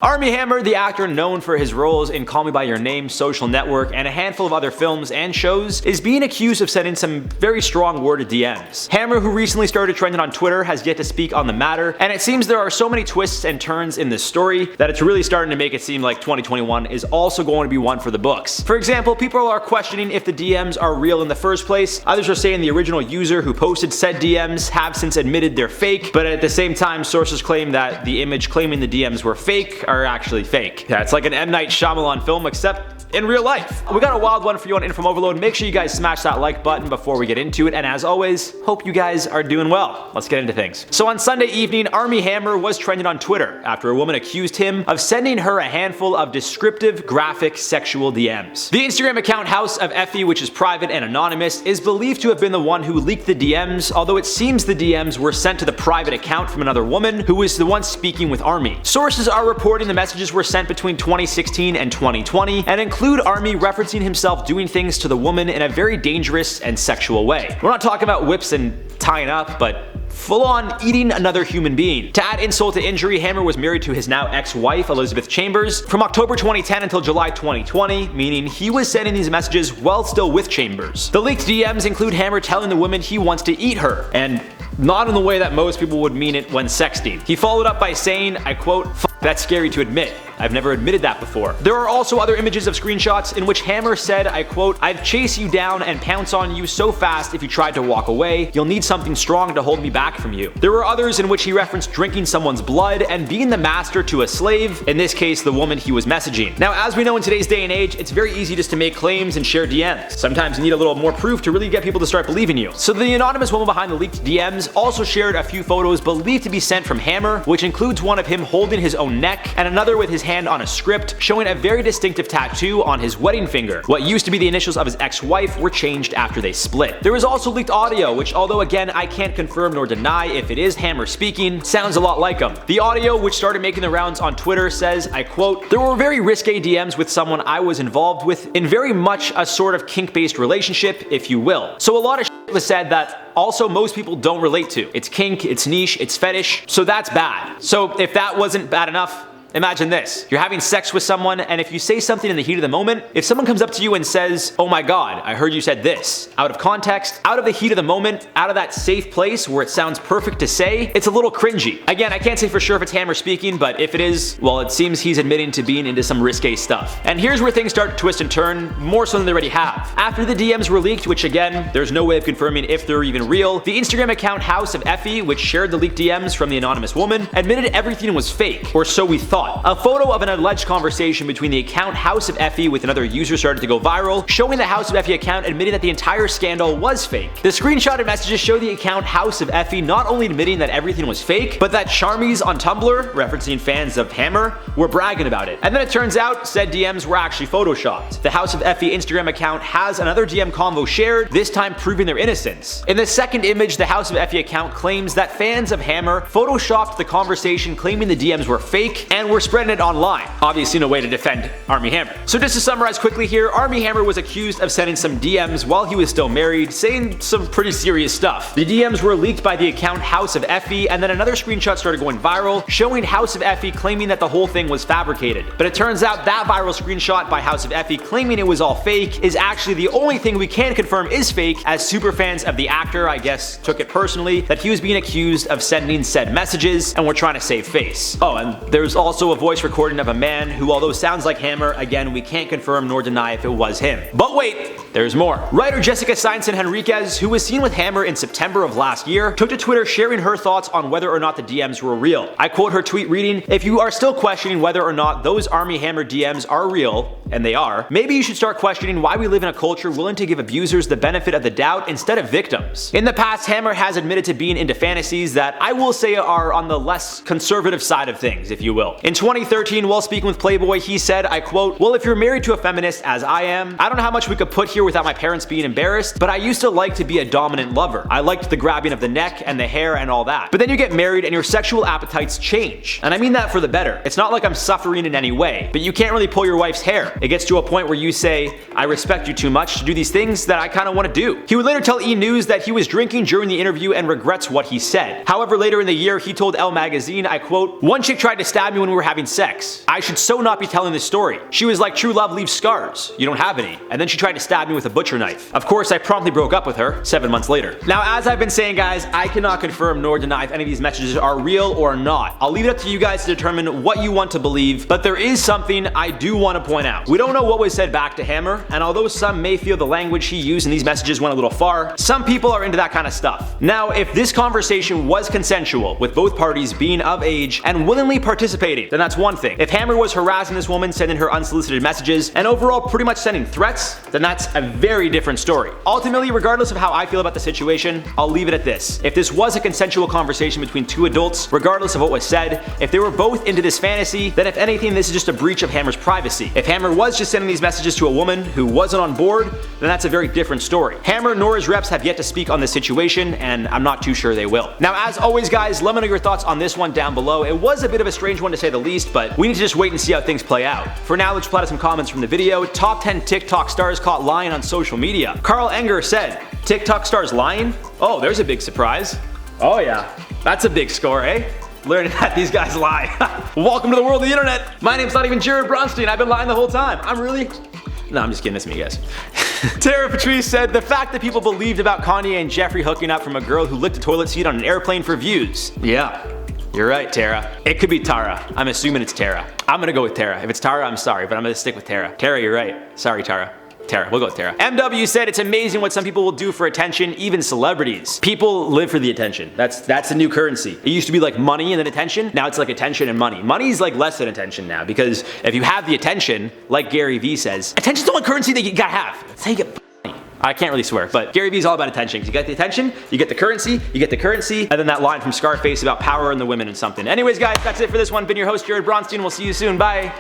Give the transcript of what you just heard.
Armie Hammer, the actor known for his roles in Call Me By Your Name, Social Network, and a handful of other films and shows, is being accused of sending some very strong worded DMs. Hammer, who recently started trending on Twitter, has yet to speak on the matter, and it seems there are so many twists and turns in this story that it's really starting to make it seem like 2021 is also going to be one for the books. For example, people are questioning if the DMs are real in the first place. Others are saying the original user who posted said DMs have since admitted they're fake, but at the same time, sources claim that the image claiming the DMs were fake are actually fake. Yeah, it's like an M. Night Shyamalan film, except in real life. We got a wild one for you on InformOverload. Make sure you guys smash that like button before we get into it, and as always, hope you guys are doing well. Let's get into things. So on Sunday evening, Armie Hammer was trending on Twitter after a woman accused him of sending her a handful of descriptive, graphic, sexual DMs. The Instagram account House of Effie, which is private and anonymous, is believed to have been the one who leaked the DMs, although it seems the DMs were sent to the private account from another woman who was the one speaking with Armie. Sources are reporting the messages were sent between 2016 and 2020 and include Armie referencing himself doing things to the woman in a very dangerous and sexual way. We're not talking about whips and tying up, but full-on eating another human being. To add insult to injury, Hammer was married to his now ex-wife, Elizabeth Chambers, from October 2010 until July 2020, meaning he was sending these messages while still with Chambers. The leaked DMs include Hammer telling the woman he wants to eat her, and not in the way that most people would mean it when sexting. He followed up by saying, I quote, "That's scary to admit. I've never admitted that before." There are also other images of screenshots in which Hammer said, I quote, "I'd chase you down and pounce on you so fast if you tried to walk away. You'll need something strong to hold me back from you." There were others in which he referenced drinking someone's blood and being the master to a slave, in this case the woman he was messaging. Now, as we know in today's day and age, it's very easy just to make claims and share DMs. Sometimes you need a little more proof to really get people to start believing you. So the anonymous woman behind the leaked DMs also shared a few photos believed to be sent from Hammer, which includes one of him holding his own neck and another with his hand on a script, showing a very distinctive tattoo on his wedding finger. What used to be the initials of his ex-wife were changed after they split. There was also leaked audio, which although again I can't confirm nor deny if it is Hammer speaking, sounds a lot like him. The audio, which started making the rounds on Twitter, says, I quote, "There were very risque DMs with someone I was involved with in very much a sort of kink-based relationship, if you will. So a lot of shit was said that also most people don't relate to. It's kink, it's niche, it's fetish, so that's bad. So if that wasn't bad enough, imagine this. You're having sex with someone, and if you say something in the heat of the moment, if someone comes up to you and says, oh my god, I heard you said this, out of context, out of the heat of the moment, out of that safe place where it sounds perfect to say, it's a little cringy. Again, I can't say for sure if it's Hammer speaking, but if it is, well, it seems he's admitting to being into some risque stuff. And here's where things start to twist and turn, more so than they already have. After the DMs were leaked, which again, there's no way of confirming if they're even real, the Instagram account House of Effie, which shared the leaked DMs from the anonymous woman, admitted everything was fake, or so we thought. A photo of an alleged conversation between the account House of Effie with another user started to go viral, showing the House of Effie account admitting that the entire scandal was fake. The screenshotted messages show the account House of Effie not only admitting that everything was fake, but that Charmies on Tumblr, referencing fans of Hammer, were bragging about it. And then it turns out said DMs were actually photoshopped. The House of Effie Instagram account has another DM convo shared, this time proving their innocence. In the second image, the House of Effie account claims that fans of Hammer photoshopped the conversation claiming the DMs were fake and were spreading it online. Obviously no way to defend Armie Hammer. So just to summarize quickly here, Armie Hammer was accused of sending some DMs while he was still married, saying some pretty serious stuff. The DMs were leaked by the account House of Effie, and then another screenshot started going viral, showing House of Effie claiming that the whole thing was fabricated. But it turns out that viral screenshot by House of Effie claiming it was all fake is actually the only thing we can confirm is fake, as superfans of the actor, I guess, took it personally that he was being accused of sending said messages and were trying to save face. Oh, and there's also a voice recording of a man who, although sounds like Hammer, again, we can't confirm nor deny if it was him. But wait, there's more. Writer Jessica Sainz Henriquez, who was seen with Hammer in September of last year, took to Twitter sharing her thoughts on whether or not the DMs were real. I quote her tweet reading, "If you are still questioning whether or not those Armie Hammer DMs are real, and they are, maybe you should start questioning why we live in a culture willing to give abusers the benefit of the doubt instead of victims." In the past, Hammer has admitted to being into fantasies that I will say are on the less conservative side of things, if you will. In 2013, while speaking with Playboy, he said, I quote, "Well, if you're married to a feminist as I am, I don't know how much we could put here without my parents being embarrassed, but I used to like to be a dominant lover. I liked the grabbing of the neck and the hair and all that. But then you get married and your sexual appetites change. And I mean that for the better. It's not like I'm suffering in any way, but you can't really pull your wife's hair. It gets to a point where you say, I respect you too much to do these things that I kind of want to do. He would later tell E! News that he was drinking during the interview and regrets what he said. However, later in the year, he told Elle magazine, I quote, "One chick tried to stab me when we were having sex. I should so not be telling this story. She was like, true love leaves scars. You don't have any. And then she tried to stab me with a butcher knife. Of course, I promptly broke up with her 7 months later." Now, as I've been saying, guys, I cannot confirm nor deny if any of these messages are real or not. I'll leave it up to you guys to determine what you want to believe, but there is something I do want to point out. We don't know what was said back to Hammer, and although some may feel the language he used in these messages went a little far, some people are into that kind of stuff. Now, if this conversation was consensual, with both parties being of age and willingly participating, then that's one thing. If Hammer was harassing this woman, sending her unsolicited messages, and overall pretty much sending threats, then that's a very different story. Ultimately, regardless of how I feel about the situation, I'll leave it at this. If this was a consensual conversation between two adults, regardless of what was said, if they were both into this fantasy, then if anything, this is just a breach of Hammer's privacy. If Hammer was just sending these messages to a woman who wasn't on board, then that's a very different story. Hammer nor his reps have yet to speak on this situation, and I'm not too sure they will. Now, as always, guys, let me know your thoughts on this one down below. It was a bit of a strange one to say the least, but we need to just wait and see how things play out. For now, let's plot some comments from the video. Top 10 TikTok stars caught lying on social media. Carl Enger said, TikTok stars lying? Oh, there's a big surprise. Oh yeah, that's a big score, eh? Learning that these guys lie. Welcome to the world of the internet. My name's not even Jared Bronstein. I've been lying the whole time. No, I'm just kidding. It's me, guys. Tara Patrice said, the fact that people believed about Kanye and Jeffrey hooking up from a girl who licked a toilet seat on an airplane for views. Yeah, you're right, Tara. It could be Tara. I'm assuming it's Tara. I'm gonna go with Tara. If it's Tara, I'm sorry, but I'm gonna stick with Tara. Tara, you're right. Sorry, Tara. Tara, we'll go with Tara. MW said it's amazing what some people will do for attention, even celebrities. People live for the attention. That's the new currency. It used to be like money and then attention. Now it's like attention and money. Money's like less than attention now, because if you have the attention, like Gary Vee says, attention's the only currency that you gotta have. That's how you get money. I can't really swear, but Gary Vee's all about attention. You get the attention, you get the currency, and then that line from Scarface about power and the women and something. Anyways, guys, that's it for this one. Been your host, Jared Bronstein. We'll see you soon. Bye.